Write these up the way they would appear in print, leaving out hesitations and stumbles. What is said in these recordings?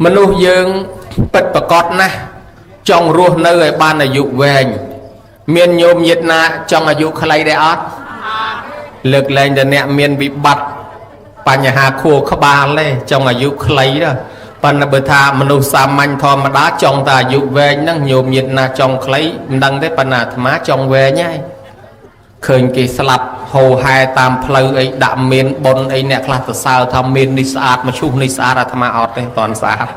មនុស្សយើងពិតប្រកបណាស់ចង់រស់នៅឲ្យបានអាយុវែងមានញោមញាតិណាចង់អាយុខ្លីដែរអត់លើកលែងតែអ្នកមានវិបត្តិបញ្ហាខួរក្បាលទេចង់អាយុខ្លីđóប៉ុន្តែបើថាមនុស្សសាមញ្ញធម្មតាចង់តែអាយុវែងហ្នឹងញោមញាតិណាចង់ខ្លីមិនដឹងទេប៉ុន្តែអាត្មាចង់វែងហើយឃើញគេស្លាប់ហូរហែតាមផ្លូវអីដាក់មានបុណ្យអីអ្នកខ្លះទៅសើថាមាននេះស្អាតមកឈូសនេះស្អាតអាត្មាអត់ទេតន់ស្អាត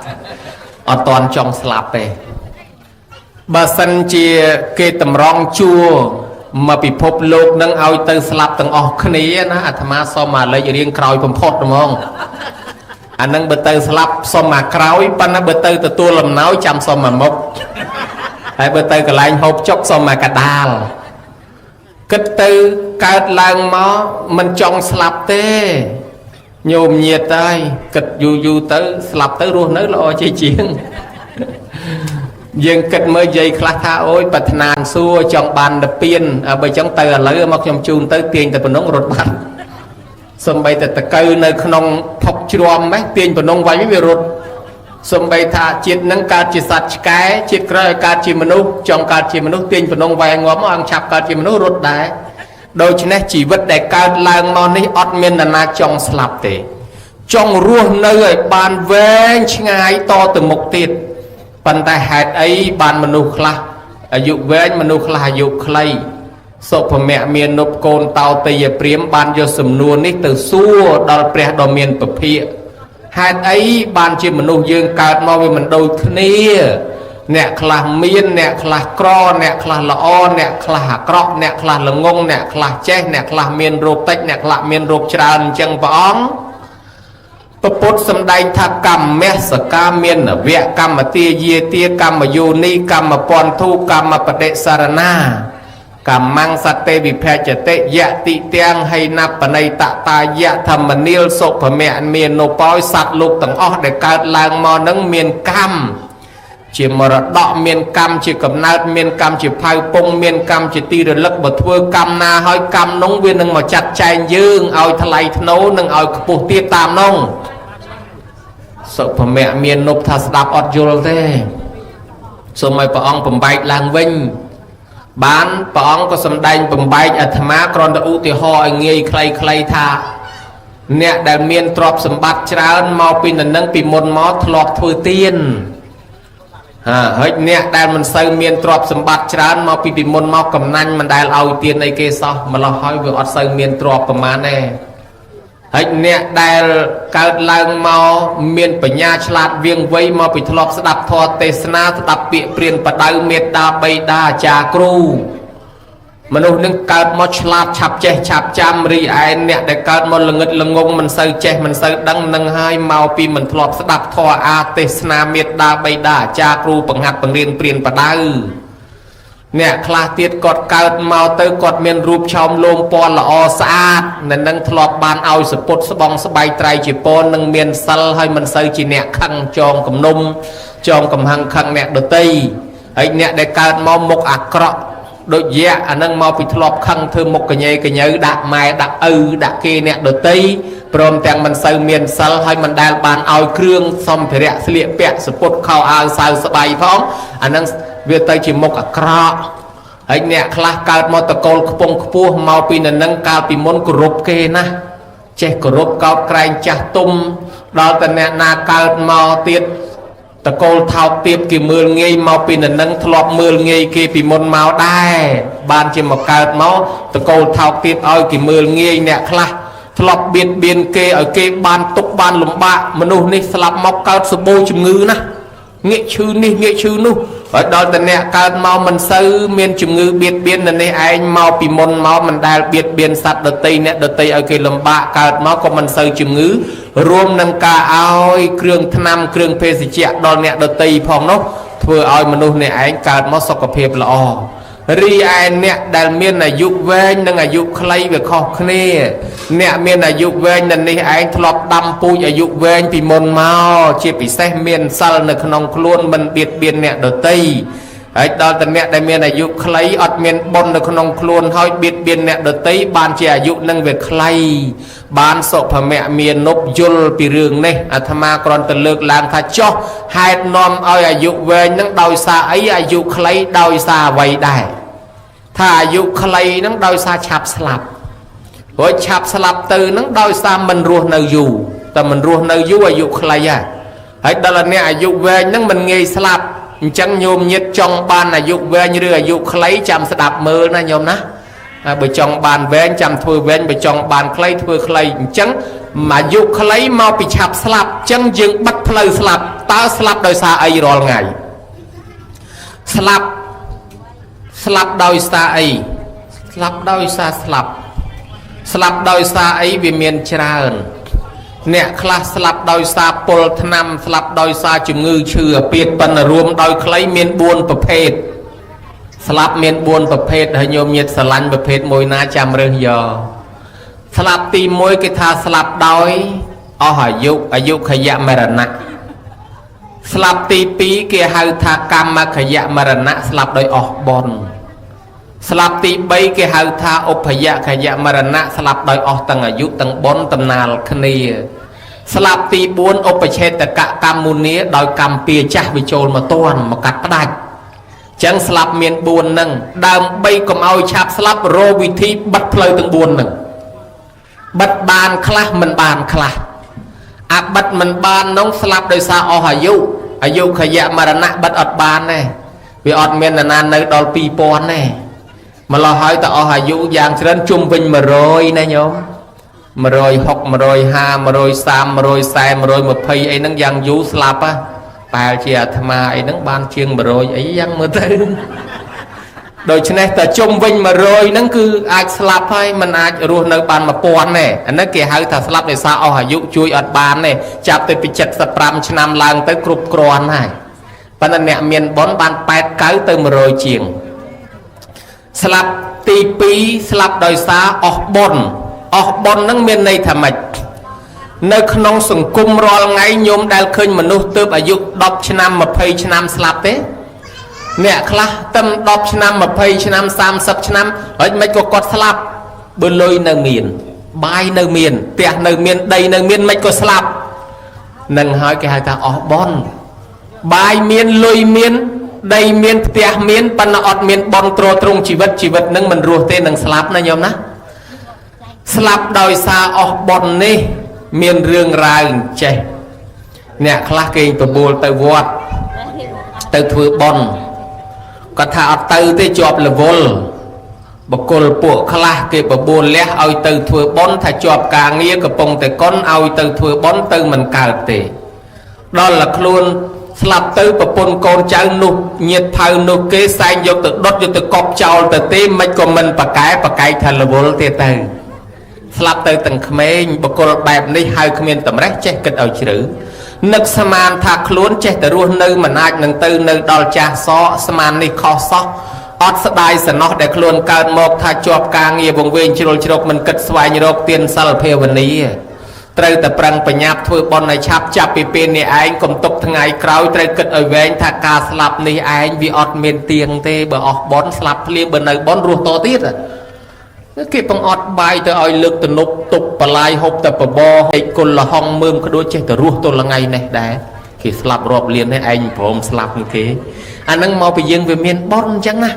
អត់តន់ចង់ស្លាប់ទេបើសិនជាគេតម្រង់ជួរមកពិភពលោកនឹងឲ្យទៅស្លាប់ទាំងអស់គ្នាណាអាត្មាសូមអាលេចរៀងក្រោយបំផុតហ្មងអានឹងបើទៅស្លាប់សូមមកក្រោយប៉ុន្តែបើទៅទទួលលំណោយចាំសូមមកមុខហើយបើទៅកន្លែងហូបចុកសូមមកកដាលគិតទៅកើតឡើងមកមិនចង់ស្លាប់ទេញោមញាតហើយគិតយូរទៅស្លាប់ទៅរស់នៅល្អជាងយើងគិតមើលយាយខ្លះថាអូយប្រាថ្នាសួរចង់បានទៅពៀនបើចឹងទៅឥឡូវមកខ្ញុំជូនទៅទាញតែប៉ុណ្ណឹងរត់បាត់សំបីតែតកៅនៅក្នុងភពជ្រាំហ្នឹងទាញប៉ុណ្ណឹងវាយវារត់សំបីថាជាតិនឹងកើតជាសត្វឆ្កែជាតិក្រោយឲ្យកើតជាមនុស្សចង់កើតជាមនុស្សទាញប៉ុណ្ណឹងវាយងាប់មកអង្គឆាប់កើតជាមនុស្សរត់ដែរដូច្នេះជីវិតដែលកើតឡើងមកនេះអត់មាននរណាចង់ស្លាប់ទេចង់រស់នៅឲ្យបានវែងឆ្ងាយតទៅមុខទៀតប៉ុន្តែហេតុអីបានមនុស្សខ្លះអាយុវែងមនុស្សខ្លះអាយុខ្លីសុភមគ្គមាននុបកូនតោតេយព្រាមបានយកសំណួរនេះទៅសួរដល់ព្រះដ៏មានពភាកហេតុអីបានជាមនុស្សយើងកើតមកវាមិនដូចគ្នាអ្នកខ្លះមានអ្នកខ្លះក្រអ្នកខ្លះល្អអ្នកខ្លះអាក្រក់អ្នកខ្លះល្ងងអ្នកខ្លះចេះអ្នកខ្លះមានរោគតិចអ្នកខ្លះមានរោគច្រើនអញ្ចឹងព្រះអង្គពុទ្ធសម្ដែងថាកម្មសកាមានវៈកម្មទាយាទាកម្មយោនីកម្មពន្ធុកម្មបដិសរណាកម្មង្សតេវិភច្ចតិយតិទាំងហៃណបណៃតតាយៈធម្មនិលសុភមៈមាននៅបោយសត្វលោកទាំងអស់ដែលកើតឡើងមកនឹងមានកម្មជាមរតកមានកម្មជាកំណើតមានកម្មជាផៅពងមានកម្មជាទីរលឹកបើធ្វើកម្មណាហើយកម្មនោះវានឹងមកចាត់ចែងយើងឲ្យថ្លៃថ្នូរនិងឲ្យខ្ពស់ទៀតតាមនោះសុភមៈមាននុបថាស្ដាប់អត់យល់ទេសូមឲ្យព្រះអង្គបំបែកឡើងវិញបានព្រះអង្គក៏សម្ដែងបំបែកអាត្មាគ្រាន់តែឧទាហរណ៍ឲ្យងាយខ្លីៗថាអ្នកដែលមានទ្រព្យសម្បត្តិច្រើនមកពីនឹងពីមុនមកធ្លាប់ធ្វើទានហើយអ្នកដែលមិនសូវមានទ្រព្យសម្បត្តិច្រើនមកពីមុនមកកំណាញ់មិនដែលឲ្យទានអីគេសោះម្ល៉េះហើយវាអត់សូវមានទ្រព្យប្រមាណទេហើយអ្នកដែលកើតឡើងមកមានបញ្ញាឆ្លាតវៀងវៃមកពីធ្លាប់ស្ដាប់ធម៌ទេសនាស្ដាប់ពាក្យព្រានបដៅមេត្តាបិតាអាចារ្យគ្រូមនុស្សនឹងកើតមកឆ្លាតឆាប់ចេះឆាប់ចាំរីឯអ្នកដែលកើតមកល្ងឹតល្ងងមិនសូវចេះមិនសូវដឹងនឹងហើយមកពីមិនធ្លាប់ស្ដាប់ធម៌អាទេសនាមេត្តាបិតាអាចារ្យគ្រូបង្ហាត់បង្រៀនព្រានបដៅអ្នកខ្លះទៀតគាត់កើតមកទៅគាត់មានរូបឆោមលោមពណ៌ល្អស្អាតនឹងធ្លាប់បានឲ្យសពុតស្បងស្បែកត្រៃជាពណ៌នឹងមានសិលហើយមិនសូវជាអ្នកខឹងចងគំនុំចងកំហឹងខឹងអ្នកដទៃហើយអ្នកដែលកើតមកមុខអាក្រក់ដូចយៈអានឹងមកពីធ្លាប់ខឹងធ្វើមុខកញ៉េកញើដាក់ម៉ែដាក់ឪដាក់គេអ្នកដទៃព្រមទាំងមិនសូវមានសិលហើយមិនដែលបានឲ្យគ្រឿងសម្ភារៈស្លៀកពាក់សពុតខោអាវសៅស្បៃផងអានឹងវាទៅជាមុខអាក្រក់ហើយអ្នកខ្លះកើតមកតកូលខ្ពង់ខ្ពស់មកពីនឹងកាលពីមុនគោរពគេណាចេះគោរពកោតក្រែងចាស់ទុំដល់តែអ្នកណាកើតមកទៀតតកូលថោកទាបគេមើលងាយមកពីនឹងធ្លាប់មើលងាយគេពីមុនមកដែរបានជាមកកើតមកតកូលថោកទាបឲ្យគេមើលងាយអ្នកខ្លះធ្លាប់បៀតបៀនគេឲ្យគេបានទុកបានលំបាកមនុស្សនេះស្លាប់មកកើតសម្បូរជំងឺណាងាកឈឺនេះងាកឈឺនោះហើយដល់តែអ្នកកើតមកមិនសូវមានជំងឺបៀតបៀននៅនេះឯងមកពីមុនមកមិនដែលបៀតបៀនសត្វដតីអ្នកដតីឲ្យគេលំបាកកើតមកក៏មិនសូវជំងឺរួមនឹងការឲ្យគ្រឿងថ្នាំគ្រឿងភេសជ្ជៈដល់អ្នកដតីផងនោះធ្វើឲ្យមនុស្សនេះឯងកើតមកសុខភាពល្អរីឯអ្នកដែលមានអាយុវែងនិងអាយុខ្លីវាខុសគ្នាអ្នកមានអាយុវែងនៅនេះឯងធ្លាប់ដាំពូជអាយុវែងពីមុនមកជាពិសេសមានសិលនៅក្នុងខ្លួនមិនបៀតបៀនអ្នកដទៃ ហើយដល់តែអ្នកដែលមានអាយុខ្លីអត់មានបុណ្យនៅក្នុងខ្លួនហើយបៀតបៀនអ្នកដទៃបានជាអាយុនឹងវាខ្លីបានសុភមៈមាននុបយល់ពីរឿងនេះអាត្មាគ្រាន់តែលើកឡើងថាចោះហេតុនាំឲ្យអាយុវែងនឹងដោយសារអីអាយុខ្លីដោយសារអ្វីដែរថាអាយុខ្លីនឹងដោយសារឆាប់ស្លាប់ព្រោះឆាប់ស្លាប់ទៅនឹងដោយសារមិនរស់នៅយូរតែមិនរស់នៅយូរអាយុខ្លីហើយដល់អ្នកអាយុវែងនឹងមិនងាយស្លាប់អញ្ចឹងញោមញាតចង់បានអាយុវែងឬអាយុខ្លីចាំស្ដាប់មើលណាញោមណាបើចង់បានវែងចាំធ្វើវែងបើចង់បានខ្លីធ្វើខ្លីអញ្ចឹងអាយុខ្លីមកពីឆាប់ស្លាប់អញ្ចឹងយើងបិទផ្លូវស្លាប់តើស្លាប់ដោយសារអីរាល់ថ្ងៃស្លាប់ដោយសារអីស្លាប់ដោយសារស្លាប់ដោយសារអីវាមានច្រើនអ្នកខ្លះស្លាប់ដោយសារពុលថ្នាំស្លាប់ដោយសារជំងឺឈឺអាពាហ៍ពិនរួមដោយខ្លីមាន4ប្រភេទស្លាប់មាន4ប្រភេទហើយញោមញាតស្រឡាញ់ប្រភេទមួយណាចាំរើសយកស្លាប់ទី1គេថាស្លាប់ដោយអស់អាយុខយមរណៈស្លាប់ទី2គេហៅថាកម្មខយមរណៈស្លាប់ដោយអស់បុណ្យស្លាប់ទី3គេហៅថាឧបយខយមរណៈស្លាប់ដោយអស់ទាំងអាយុទាំងបុណ្យតំណាលគ្នាស្លាប់ទី4ឧបឆេតកកម្មមុនីដោយកម្មពៀចាស់វាចូលមកតន់មកកាត់ផ្ដាច់ចឹងស្លាប់មាន4ហ្នឹងដើម្បីកុំឲ្យឆាប់ស្លាប់រកវិធីបិទផ្លូវទាំង4ហ្នឹងបិទបានខ្លះមិនបានខ្លះអាបិទមិនបាននោះស្លាប់ដោយសារអស់អាយុខយមរណៈបិទអត់បានទេវាអត់មាននរណានៅដល់2000ទេម្ល៉េះហើយតើអស់អាយុយ៉ាងច្រើនជុំវិញ100ណាញោម160 150 130 140 120អីហ្នឹងយ៉ាងយូរស្លាប់តែជាអាត្មាអីហ្នឹងបានជាង100អីយ៉ាងមើលទៅដូច្នេះតើជុំវិញ100ហ្នឹងគឺអាចស្លាប់ហើយមិនអាចរស់នៅបាន1000ទេអានេះគេហៅថាស្លាប់ដោយសារអស់អាយុជួយអត់បានទេចាប់ទៅពី75ឆ្នាំឡើងទៅគ្រប់គ្រាន់ហើយប៉ុន្តែអ្នកមានបុណ្យបាន89ទៅ100ជាងស្លាប់ទី2ស្លាប់ដោយសារអស់បុណ្យហ្នឹងមានន័យថាម៉េចនៅក្នុងសង្គមរាល់ថ្ងៃញោមដែលឃើញមនុស្សទើបអាយុ10ឆ្នាំ20ឆ្នាំស្លាប់ទេអ្នកខ្លះតែ10ឆ្នាំ20ឆ្នាំ30ឆ្នាំហើយមិនក៏គាត់ស្លាប់បើលុយនៅមានបាយនៅមានផ្ទះនៅមានដីនៅមានមិនក៏ស្លាប់នឹងហើយគេហៅថាអស់បុណ្យបាយមានលុយមានដីមានផ្ទះមានប៉ុន្តែអត់មានបន់ទ្រទ្រង់ជីវិតនឹងមិនរស់ទេនឹងស្លាប់ណាញោមណាស្លាប់ដោយសារអស់បន់នេះមានរឿងរ៉ាវចេះអ្នកខ្លះគេបបួលទៅវត្តទៅធ្វើបន់គាត់ថាអត់ទៅទេជាប់រវល់បកុលពួកខ្លះគេបបួលលះឲ្យទៅធ្វើបន់ថាជាប់ការងារកំពុងតែកុនឲ្យទៅធ្វើបន់ទៅមិនកើតទេដល់តែខ្លួនស្លាប់ទៅប្រពន្ធកូនចៅនោះញាតថៅនោះគេសែងយកទៅដុតយកទៅកប់ចោលទៅទេមិនក៏មិនប្រកែថារវល់ទៀតទៅស្លាប់ទៅទាំងក្មេងបកុលបែបនេះហៅគ្មានតម្រេះចេះគិតឲ្យជ្រៅនឹកស្មានថាខ្លួនចេះតែរស់នៅមិនអាចនឹងទៅនៅដល់ចាស់សស្មាននេះខុសសោះអត់ស្ដាយសំណោះដែលខ្លួនកើតមកថាជាប់ការងារវង្វេងជ្រុលជ្រកមិនគិតស្វែងរកទានសិលភាវនាត្រូវតែប្រឹងប្រញាប់ធ្វើបុណ្យឲ្យឆាប់ចាប់ពីពេលនេះឯងកុំទុកថ្ងៃក្រោយត្រូវគិតឲ្យវែងថាការស្លាប់នេះឯងវាអត់មានទៀងទេបើអស់បុណ្យស្លាប់ភ្លាមបើនៅបុណ្យរស់តទៀតគេបង្អត់បាយទៅឲ្យលើកទំនប់ទុកបលាយហូបតែបបរហេកគុលលហងមើមក្ដួចចេះតែរស់ទល់ថ្ងៃនេះដែរគេស្លាប់រាប់លាននេះឯងព្រមស្លាប់នឹងគេអាហ្នឹងមកពីយើងវាមានបុណ្យអញ្ចឹងណា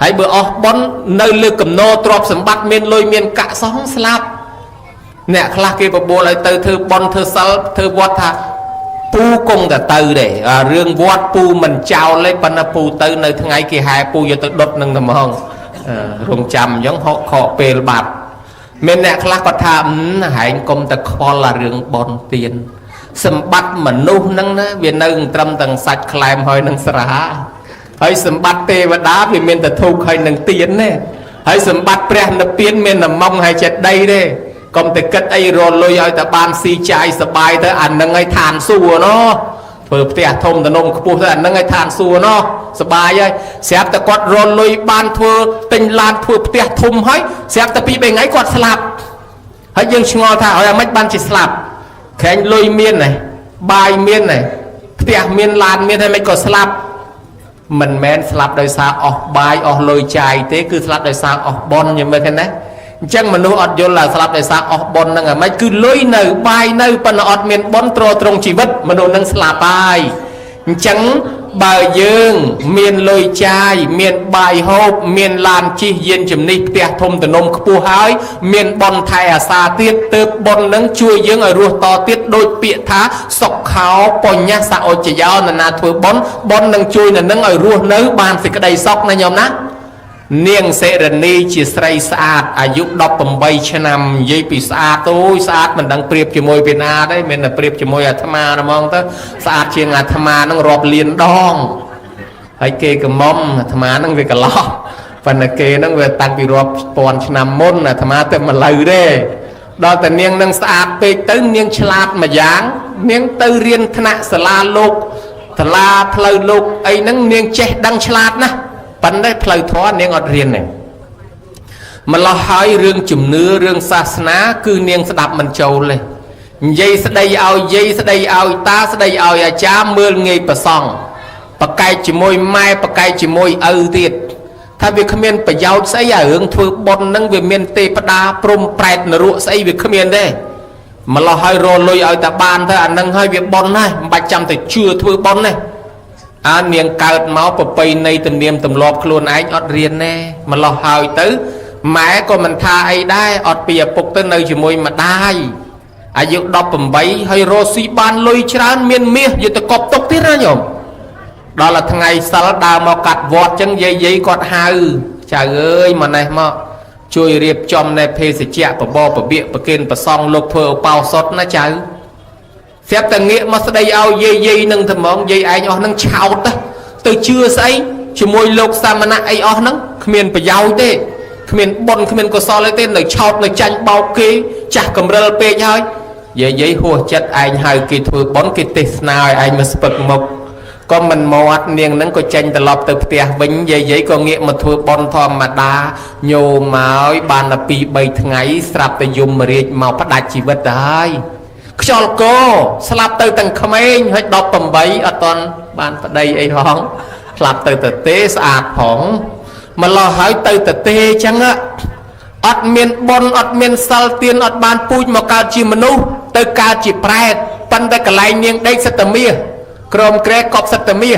ហើយបើអស់បុណ្យនៅលើកំណោទ្រព្យសម្បត្តិមានលុយមានកាក់សោះស្លាប់អ្នកខ្លះគេបបួលឲ្យទៅធ្វើបុណ្យធ្វើសិលធ្វើវត្តថាពូគង់តែទៅទេរឿងវត្តពូមិនចោលទេប៉ុន្តែពូទៅនៅថ្ងៃគេហែពូយកទៅដុតនឹងតែហ្មងរងចាំអញ្ចឹងហកខកពេលបាត់មានអ្នកខ្លះគាត់ថាហែងកុំតែខ្វល់អារឿងបនទៀនសម្បត្តិមនុស្សហ្នឹងណាវានៅត្រឹមទាំងសាច់ខ្លែមហើយនឹងស្រាហើយសម្បត្តិទេវតាវាមានតែធូបហើយនឹងទៀនទេហើយសម្បត្តិព្រះនិព្វានមានតែម៉ងហើយចិត្តដីទេកុំតែគិតអីរលុយឲ្យតែបានស៊ីចាយសបាយទៅអានឹងឲ្យឋានសួគ៌ណោះធ្វើផ្ទះធំតំណុំខ្ពស់ទៅអានឹងឲ្យឋានសួគ៌ណោះសបាយហើយស្រាប់តែគាត់រលុយបានធ្វើទិញឡានធ្វើផ្ទះធំហើយស្រាប់តែ2 3ថ្ងៃគាត់ស្លាប់ហើយយើងឆ្ងល់ថាឲ្យអាម៉េចបានជាស្លាប់ខែងលុយមានហើយបាយមានហើយផ្ទះមានឡានមានហើយមិនក៏ស្លាប់ mình men slap đời xa ọc bài ọc lôi chài thế cứ slap đời xa ọc bon như mấy cái này chẳng mà nó ọt vô là slap đời xa ọc bon năng à mấy cứ lôi nở bài nở phần ọt miền bon trò trong chỉ vật mà nó nâng slap bài chẳng bà dương miền lôi chai miền bài hộp miền lan chi yên chùm ní tẹt thông từ nông khu hái miền bon thay à xa tiết từ bon nâng chui dương ở ruột to tiết đôi bịa thá sọc kháo bòn nhá xa ôi chỉ giao là nà thua bon nâng chui là nâng ở ruột nớ bàn thì cái đầy sọc này nhóm ná niềng sẽ rần ni chỉ sray saat à dục đọc bầm bay cho nằm dây bị saat tôi saat mình đang priệp cho môi Việt Nam đấy mình là priệp cho môi Athama nó mong tới saat chiêng Athama nó rọp liền đong hay kê cái mông Athama nó về cái lọ phần là kê nó về tăng bị rọp toàn cho nằm môn Athama tới mà lời đấy đó là niềng nâng saat về tới niềng chlat mà dáng niềng tư riêng thana sala lục thla phơi lục ấy nâng niềng che đăng chlat nè bắn đấy phơi thoa niềng ọt riêng này mà lo hỏi riêng chùm nứa riêng sa ná cứ niềng sẽ đạp mình trâu lên dây sẽ đây ao ta sẽ đây ao cha mưa nghề bà song bà cay chỉ môi mai bà cay chỉ môi tiệt thay vì khmer bà giáo sẽ ở hướng thưa bon nâng về miền tây bà đa prom pride nở ruộng sẽ vì khmer đây mà lo hỏi rồi lôi ao ta ban thôi anh nâng hơi việc bon này bạch trăm thì chưa thưa bon này niềng cao máu bờ bay này tình niệm tầm lọp luôn ấy ọt riêng nè mà lo hỏi tới mẹ con mình tha ấy đây ọt bìa phục tới nơi chỉ môi mà đai ai dự đọc bầm bấy hay rosi ban lôi trán miên mía dự tự cọp tốc tiết ra nhổm đó là thằng ngày sau đào mà cắt vọt chân dây cọt hào trời ơi mà này mà chui riệp chom này phê sẽ chẹt bờ bo bờ bịa bờ kên bờ song lục phơ bao sót nó cháu phép tầng nghĩa mà đây ao dây nâng thầm mong dây ai nhỏ nâng chào ta từ chưa say chỉ môi lục sa mà ai ó nâng miền bờ giàu thế miền bon miền có so lấy tên lời chọt lời tranh bao kê chặt cầm rơ pe thôi dây hùa chất anh hai kỳ thừa bón kỳ tết nào anh mà bật mộc con mình mò niềng nâng có tranh từ lọp từ tia vĩnh dây có nghĩa mà thừa bon thòm mà đá nhô máu bàn là pi bay ngày sạp từ dùng mà riêng màu phát đạt chỉ vật đấy cho cô slap từ tầng khmer hơi đọc tầm bấy ở toàn bàn ở đây ấy hóng slap từ tế sạch hóng mà lo hỏi từ tế chăng á ọt miền bon ọt miền sal tiên ọt ban pui mà cao chi manu từ cao chỉ prai pan tại cái lại niềng đây sát mía krom kre cọp sát mía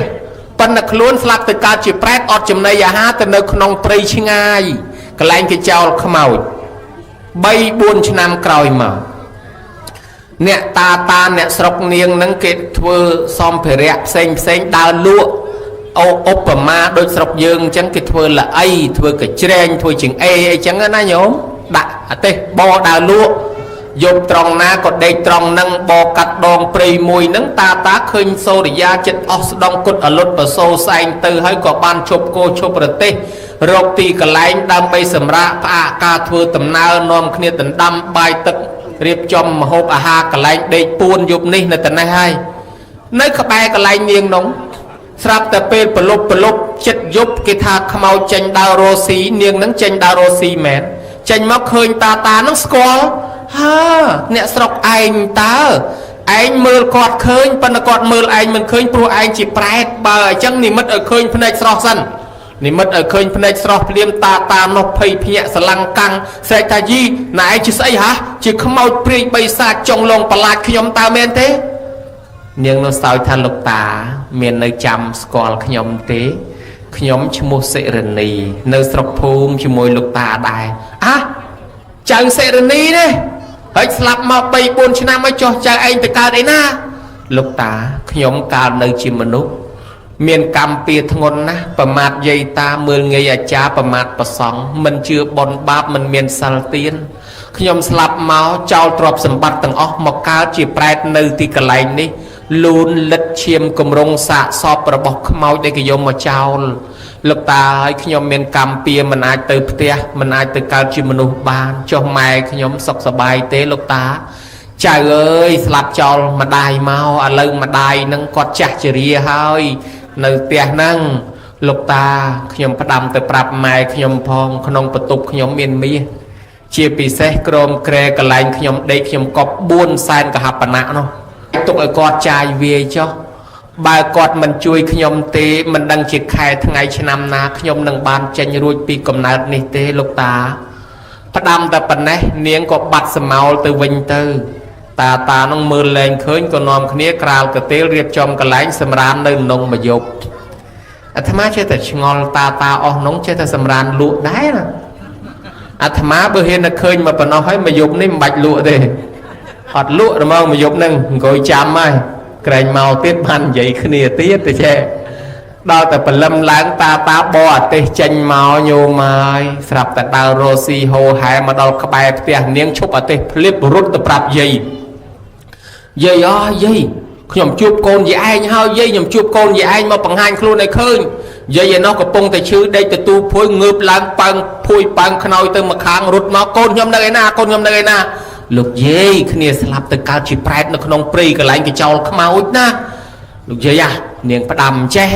pan là luôn slap từ cao chỉ prai ọt chấm này ha từ nơi nông prey chi ngay cái lại cái chào khmau bay buôn cho nam còi mà nè ta nè sọc niềng nâng kết thưa xóm phải rẹp xanh đào lụa ốp mà đôi sọc dương chẳng cái thưa là ai thưa cái trên thưa chừng ai chẳng nó nhóm đã tê bo đào lụa dục tròn na còn đây tròn nâng bo cắt đòn prey mùi nâng ta khơi sâu để ra chết os đông cột ở lốt và sâu xanh từ hơi có ban chụp cô chụp rồi tê rộp tì cả lạnh đang bay sầm ra pha ca thưa tầm nào nom kia tận đâm bài tật riệp chom mà hộp ha cả lạnh đây buôn dục ní là tận này hay nơi các bài cả lạnh niềng nóng sắp tập pe bờ lốp chết giúp cái thà khmau chanh đào rosi niềng nắng chanh đào rosi mẹ chanh móc khơi ta nó squall ha nè sọc anh mơ quạt khơi phần là quạt mơ anh mình khơi pro anh chỉ prai bà chẳng ni mất ở khơi phần này sọc sân ni mất ở khơi phần này sọc liêm ta nó phây phẹ slang căng sẽ ta gì nãy chỉ say hả chỉ khmau prey bay xa trong lòng bà lạc khi nhóm ta men thế nhưng nó sao than lục ta miền nơi chăm squall khi nhóm thế khi nhóm chỉ mua sợi rần nì nơi sọc phum chỉ mua lục ta đài chẳng sợi rần nì đấy hãy slap mà bay buôn cho nam mới cho cha anh từ cao đấy na lục ta nhóm cao nơi chim mình nút miền cam pia thôn na bờ mặt dây ta mưa ngày cha bờ mặt bờ sóng mình chưa bon báp mình miền sal tiên nhóm slap máu trao trọp sầm bát tầng óc một cao chỉ prai nơi thì cái lạnh đi luôn lật chiêm cùng rong xạ sọp và bọc máu để cái dòng mà trao lục ta hãy nhóm miền cam pia mình ai từ tia mình ai từ cao chim mình nút ban cho mai nhóm sọc sờ bài tế lục ta trời ơi slap trao mà đài mau lâu mà đài nâng quạt chặt chìa hơi nơi tia nâng lục ta nhóm bắt đâm từ prap mai nhóm phong không bắt tục nhóm miền mi chia pì xe crom kre cả lạnh nhóm đây nhóm cọp buôn san cả hạt nạ nó tục ở quạt chai về cho បើគាត់មិនជួយខ្ញុំទេមិនដឹងជាខែថ្ងៃឆ្នាំណាខ្ញុំនឹងបានចេញរួចពីកំណើតនេះទេលោកតាផ្ដាំតែប៉ុណ្ណេះនាងក៏បាត់សមោលទៅវិញទៅតានឹងមើលលែងឃើញក៏នាំគ្នាក្រាលកទេលរៀបចំកន្លែងសម្រាននៅក្នុងមួយយប់អាត្មាចេះតែឆ្ងល់តាអស់នោះចេះតែសម្រានលក់ដែរណាអាត្មាបើហ៊ានតែឃើញមកប៉ុណ្ណោះហើយមួយយប់នេះមិនបាច់លក់ទេអត់លក់រមងមួយយប់ហ្នឹងអង្គុយចាំហើយក្រែងមកទៀតបាននិយាយគ្នាទៀតទៅចេះដល់តែព្រលឹមឡើងតាបអទេសចេញមកញោមហើយស្រាប់តែដើររស់ស៊ីហោហែមកដល់ក្បែរផ្ទះនាងឈប់អទេសភ្លៀបរត់ទៅប្រាប់យាយយាយខ្ញុំជួបកូនយាយឯងហើយយាយខ្ញុំជួបកូនយាយឯងមកបង្ហាញខ្លួនឲ្យឃើញយាយឯនោះកំពុងតែឈឺដេកទទួលភួយងើបឡើងប៉ើងភួយប៉ើងខ្នើយទៅម្ខាងរត់មកកូនខ្ញុំនៅឯណាកូនខ្ញុំនៅឯណាលោកយាយគ្នាស្លាប់ទៅកើតជាប្រែតនៅក្នុងព្រៃកន្លែងកញ្ចោលខ្មោចណាលោកយាយនាងផ្ដាំចេះ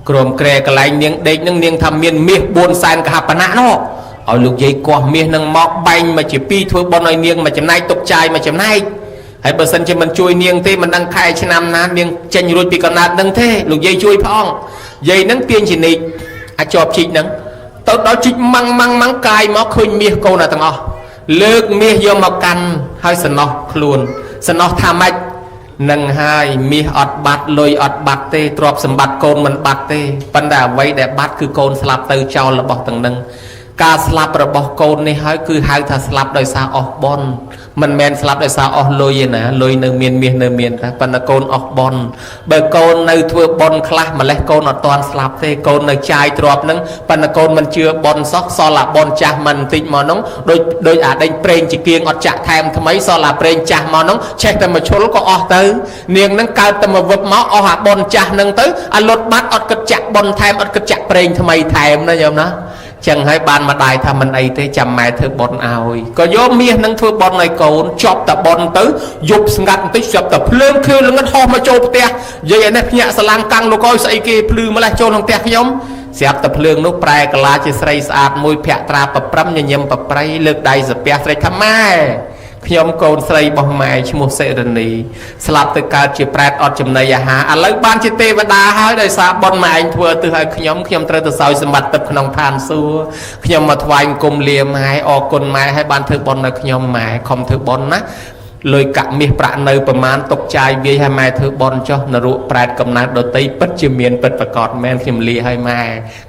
ក្រមក្រែកន្លែងនាងដេកនឹងនាងថាមានមាស4សែនកហបណៈនោះឲ្យលោកយាយគាស់មាសនឹងមកបែងមកជា2ធ្វើបុណ្យឲ្យនាងមកចំណែកទុកចាយមកចំណែកហើយបើសិនជាមិនជួយនាងទេមិនដឹងខែឆ្នាំណានាងចេញរួចពីកំណើតនឹងទេលោកយាយជួយផងយាយនឹងទាញជានិចអាចជាប់ជីកនឹងទៅដល់ជីកម៉ាំងកាយមកឃើញមាសកូនទាំងអស់លើកមាសយកមកកាន់ហើយសំណោះខ្លួនសំណោះថាម៉េចនឹងហើយមាសអត់បាត់លុយអត់បាត់ទេទ្រព្យសម្បត្តិកូនមិនបាត់ទេប៉ុន្តែអ្វីដែលបាត់គឺកូនស្លាប់ទៅចោលរបស់ទាំងនឹងការស្លាប់របស់កូននេះហើយគឺហៅថាស្លាប់ដោយសារអស់បុណ្យមិនមែនស្លាប់ដោយសារអស់លុយទេណាលុយនៅមានមាសនៅមានតែប៉ុន្តែកូនអស់បុណ្យបើកូននៅធ្វើបុណ្យខ្លះម្លេះកូនអត់ទាន់ស្លាប់ទេកូននៅចាយទ្រព្យនឹងប៉ុន្តែកូនមិនជឿបុណ្យសោះសល់អាបុណ្យចាស់មិនបន្តិចមកនោះដូចអាដេញប្រេងជាគៀងអត់ចាក់ថែមថ្មីសល់អាប្រេងចាស់មកនោះឆេះតែមកឈុលក៏អស់ទៅនាងនឹងកើតតែមកវឹកមកអស់អាបុណ្យចាស់នឹងទៅអាលុតបាត់អត់គិតចាក់បុណ្យថែមអត់គិតចាក់ប្រេងថ្មីថែមណាញោមណាចឹងហើយបានម្ដាយថាមិនអីទេចាំម៉ែធ្វើបុណ្យឲ្យក៏យកមាសនឹងធ្វើបុណ្យឲ្យកូនចប់តែបុណ្យទៅយប់ស្ងាត់បន្តិចចប់តែភ្លើងខឿល្ងិតហោះមកចូលផ្ទះយាយឯនេះភ្ញាក់ស្រឡាំងកាំងលោកអើយស្អីគេភ្លឺម្លេះចូលក្នុងផ្ទះខ្ញុំស្រាប់តែភ្លើងនោះប្រែកាឡាជាស្រីស្អាតមួយភ័ក្រត្រាប្រព្រឹមញញឹមប្រប្រៃលើកដៃសាពះស្រេចថាម៉ែខ្ញុំកូនស្រីរបស់ម៉ែឈ្មោះសេរនីស្លាប់ទៅកើតជាប្រែតអត់ចំណីអាហារឥឡូវបានជាទេវតាហើយដោយសារបុណ្យម៉ែឯងធ្វើទៅឲ្យខ្ញុំត្រូវទៅសោយសម្បត្តិទឹកក្នុងឋានសួគ៌ខ្ញុំមកថ្វាយអង្គមលាម៉ែអរគុណម៉ែឲ្យបានធ្វើបុណ្យដល់ខ្ញុំម៉ែខំធ្វើបុណ្យណាលុយកាក់មាសប្រាក់នៅប្រមាណទុកចាយវាយឲ្យម៉ែធ្វើបុណ្យចុះនរកប្រែតកំណើតដតីពិតជាមានពិតប្រកបមែនខ្ញុំលាឲ្យម៉ែ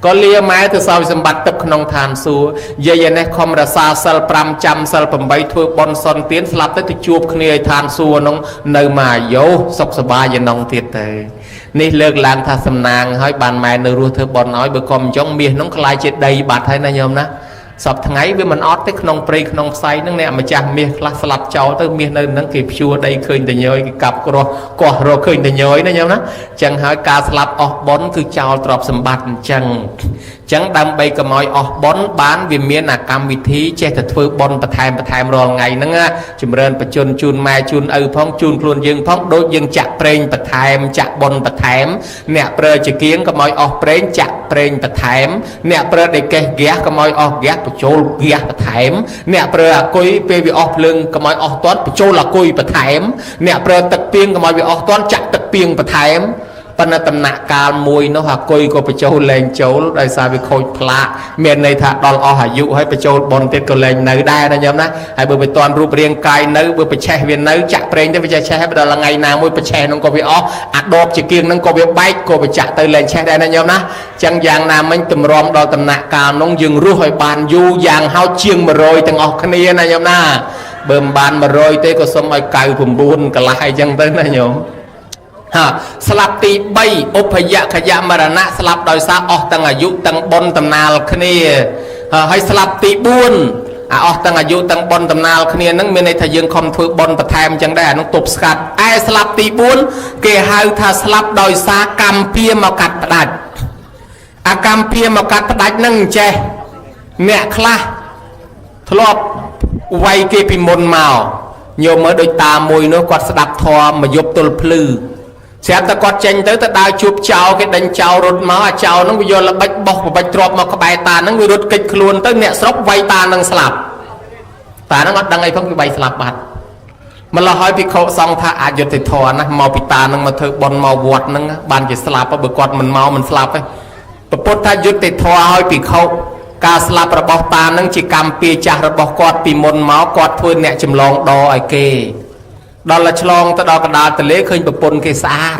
ក៏លាម៉ែទៅសោយសម្បត្តិទឹកក្នុងឋានសួគ៌យាយឯនេះខំរសាសិល5ចាំសិល8ធ្វើបុណ្យសន្តានស្លាប់ទៅជួបគ្នាឲ្យឋានសួគ៌នោះនៅមកអាយុសុខសប្បាយយ៉ាងណងទៀតទៅនេះលើកឡើងថាសំណាងឲ្យបានម៉ែនៅរស់ធ្វើបុណ្យឲ្យបើកុំអញ្ចឹងមាសនោះខ្លាយជាដីបាត់ហើយណាញោមណាសពថ្ងៃវាមិនអត់ទេក្នុងព្រៃក្នុងផ្សៃហ្នឹងអ្នកម្ចាស់មាសខ្លះស្លាប់ចោលទៅមាសនៅហ្នឹងគេព្យួរដីឃើញតែញយគេកាប់ក្រោះកោះរកឃើញតែញយណាញោមណាអញ្ចឹងហើយការស្លាប់អស់បុណ្យគឺចោលទ្រព្យសម្បត្តិអញ្ចឹងដើម្បីកុំឲ្យអស់បុណ្យបានវាមានអាកម្មវិធីចេះតែធ្វើបុណ្យបន្ថែមរាល់ថ្ងៃហ្នឹងចម្រើនបជនជូនម៉ែជូនឪផងជូនខ្លួនយើងផងដូចយើងចាក់ប្រេងបន្ថែមចាក់បុណ្យបន្ថែមអ្នកប្រើជាគៀងកុំឲ្យអស់ប្រេងចាក់ប្រេងបន្ថែមអ្នកប្រើដេកេះហ្គាសកុំឲ្យអស់ហ្គាសបញ្ចូលហ្គាសបន្ថែមអ្នកប្រើអាគុយពេលវាអស់ភ្លើងកុំឲ្យអស់ទាន់បញ្ចូលអាគុយបន្ថែមអ្នកប្រើទឹកពីងកុំឲ្យវាអស់ទាន់ចាក់ទឹកពីងបន្ថែមប៉ុន្តែដំណាក់កាលមួយនោះអាគុយក៏បញ្ចូលលែងចូលដោយសារវាខូចផ្លាកមានន័យថាដល់អស់អាយុហើយបញ្ចូលបនទៀតក៏លែងនៅដែរណាញោមណាហើយបើវាតន់រូបរាងកាយនៅបើប្រឆេះវានៅចាក់ប្រេងទៅវាចេះឆេះហើយដល់ថ្ងៃណាមួយប្រឆេះនោះក៏វាអស់អាដបជាគៀងនោះក៏វាបែកក៏វាចាក់ទៅលែងឆេះដែរណាញោមណាចឹងយ៉ាងណាមិញទម្រាំដល់ដំណាក់កាលនោះយើងរស់ឲ្យបានយូរយ៉ាងហោចជាង100ទាំងអស់គ្នាណាញោមណាបើមិនបាន100ទេក៏សុំឲ្យ99កន្លះអីចឹងទៅណាញោមស្លាប់ទី3ឧបយខយមរណៈស្លាប់ដោយសារអស់ទាំងអាយុទាំងបុណ្យតំណាលគ្នាហើយស្លាប់ទី4អស់ទាំងអាយុទាំងបុណ្យតំណាលគ្នានឹងមានន័យថាយើងខំធ្វើបុណ្យបន្ថែមអញ្ចឹងដែរអានោះទប់ស្កាត់ស្លាប់ទី4គេហៅថាស្លាប់ដោយសារកម្មពៀមកកាត់ផ្ដាច់អាកម្មពៀមកកាត់ផ្ដាច់នឹងចេះអ្នកខ្លះធ្លាប់វាយគេពីមុនមកញោមមើលដូចតាមួយនោះគាត់ស្ដាប់ធម៌មកយប់ទល់ភ្លឺស្រាប់តែគាត់ចេញទៅដើរជួបចៅគេដេញចៅរត់មកអាចៅហ្នឹងវាយកល្បិចបោះល្បិចទ្របមកក្បែរតាហ្នឹងវារត់គេចខ្លួនទៅអ្នកស្រុកវាយតាហ្នឹងស្លាប់តាហ្នឹងអត់ដឹងអីផងវាវាយស្លាប់បាត់ mà lo hỏi bị khổ xong tha ai giật thì thò nè màu bị ta nâng mà thơ bon màu vọt nâng ban chỉ slap bữa quạt mình mau mình slap ấy bữa bột tha giật thì thò hỏi bị khổ ca slap rồi bọc ta nâng chỉ cầm pia chả rồi bọc quạt bị môn máu quạt thôi nè chìm lòng đo ai kê đó là chlong ta đó cái đá ta lấy khơi bữa bồn cái xa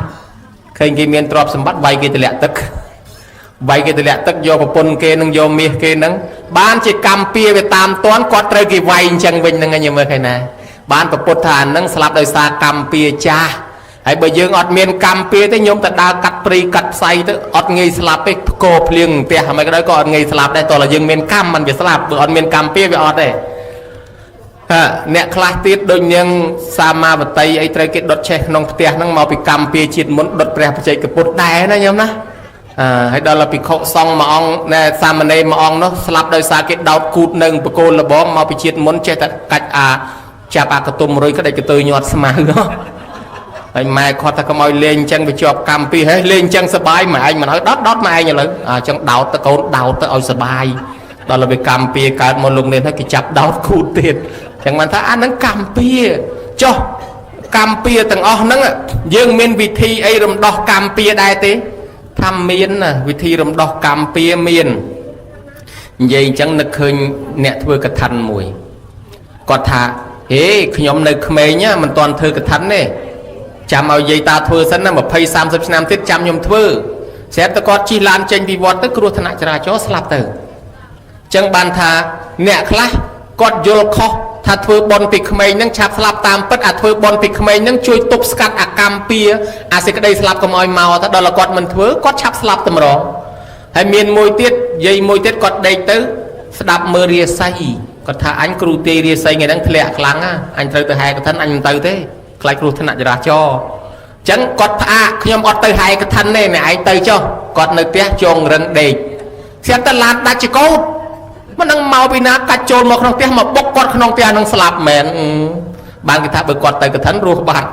khơi cái miền trọp sầm bắt vay cái lẹ tức vay cái lẹ tức do bữa bồn cái nâng do mía cái nâng ban chỉ cầm pia về tam toán quạt trời cái vay chẳng bình nâng ngay như mấy cái này ban bậc Phật thàn nâng slap đời xa cầm pia cha hãy bởi dương ọt miền cầm pia tới nhôm ta đa cắt pri cắt say tới ọt nghi slap cái cô liền tia mấy cái đó có ọt nghi slap đây toàn là dương miền cam mình bị slap bữa ọt miền cầm pia bị ọt đây nè class tiết đôi nhân sama vật tây ấy trời cái đốt che nông tia nâng màu bị cầm pia chít muốn đốt bè phải chạy cái bột đai nó nhôm đó hãy đó là bị khổ xong mà ông nè sama này mà ông nó slap đời xa cái đau cút nâng bậc cô là bó màu bị chít muốn che cách chạp cái tôm rồi cái đây cái tôi nhọt mà đó anh mai khó ta có mồi lên chân bị chọp cầm pi hết lên chân sờ bài mà anh mà nói đót đót mà anh như là chân đào ta câu đào ta ôi sờ bài đó là bị cầm pi cả một lùng lên thấy cái chạp đào cút tiền chẳng mà thấy anh nó cầm pi cho cầm pi từng o nó dương miền vị thi ấy rầm đo cầm pi đây thế tham miền nè vị thi rầm đo cầm pi miền vậy chẳng được khơi nẹt vừa cái thành mùi có thà ê nhóm nơi khmer nhá mình toàn thưa cái thánh này chạm ao dây ta thưa sẵn là một phay 30 năm tiết trăm nhóm thưa sẽ ta có chi lan tranh vì vọt tới kêu thân hại ra cho slap từ chẳng bàn thà nè khla cọt vô kho thà thưa bon pì khmer nâng chạp slap tam bất thưa bon pì khmer nâng chui tục scat cam pia sẽ cái đây slap cầm oi màu ta đó là cọt mình thưa cọt chạp slap tầm đó hay miền môi tiết dây môi tiết cọt đây tới đạp mơ ria say còn thà anh kêu tê ria say ngày đang lẹ lắng á anh tới từ hai cái thân anh tới thế lại kêu thân lại ra cho chẳng còn thà khi em tới hai cái thân này anh tới cho còn nơi té tròn rừng đề xe ta làm đã chỉ có mà đang màu bị ná cắt tròn một con té mà bốc con con té đang slap mền ban cái thà bực còn tới cái thân ruột bạn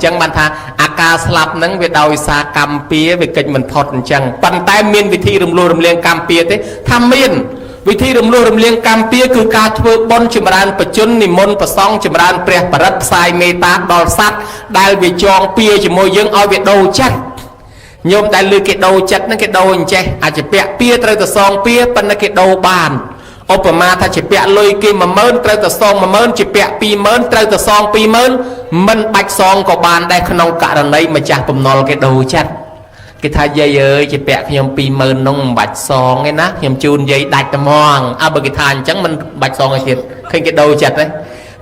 chẳng ban thà ca slap nắng về đòi xa cam pía về kịch mình thọt chẳng bàn tay miên vị thi rầm lô rầm liên cam pía thế tham miênวิธีรำลูรำเลียงกรรมเปียคือการทำบนจิมรานประจุนิมนต์ประซองจิมรานเปรียบประดับสายเมตาดอลซัดได้วิจองเปียจิมวยยังเอาวิโดจัดโยมได้ลือเกโดจัดนั่นเกโดอย่างเจอาจจะเปียเปียเตยแต่ซองเปียเป็นนั่นเกโดบานอุปมาถ้าจะเปียลอยกิมมาเมินเตยแต่ซองมาเมินจะเปียปีเมินเตยแต่ซองปีเมินมันบัดซองกับบานได้ขนมกะระไนมาจากปุ่มนอลเกโดจัดcái thay dây ơi chỉ bẹt nhom pi mơn nông bạch son cái nát nhom chun dây đạch tầm mòn bởi cái thay chẳng mình bạch son cái thiệt khi cái đầu chặt đấy